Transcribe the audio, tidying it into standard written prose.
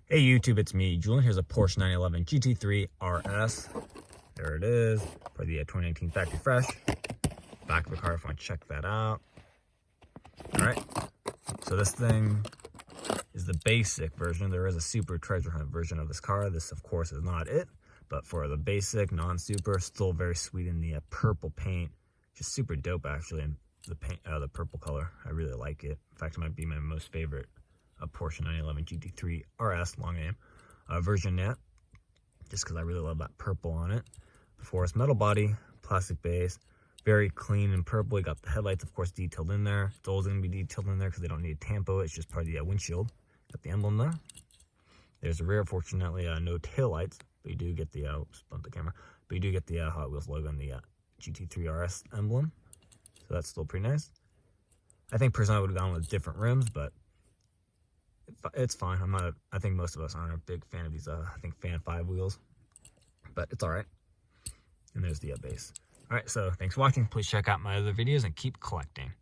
Hey YouTube, it's me, Julian. Here's a Porsche 911 GT3 RS. There it is, for the 2019 factory fresh. Back of the car if you want to check that out. Alright, so this thing is the basic version. There is a super treasure hunt version of this car. This, of course, is not it. But for the basic, non-super, still very sweet in the purple paint. Just super dope, actually, in the paint, the purple color. I really like it. In fact, it might be my most favorite Porsche 911 GT3 RS long name version yet, just because I really love that purple on it. The forest metal body, plastic base, very clean and purple. You got the headlights, of course, detailed in there. It's always going to be detailed in there because they don't need tampo. It's just part of the windshield. Got the emblem there. There's the rear. Fortunately, no tail lights, but you do get the oops, bumped the camera. But you do get the Hot Wheels logo and the GT3 RS emblem. So that's still pretty nice. I think personally I would have gone with different rims, but it's fine. I think most of us aren't a big fan of these, I think fan 5 wheels, but it's all right. And there's the base. All right, so thanks for watching. Please check out my other videos and keep collecting.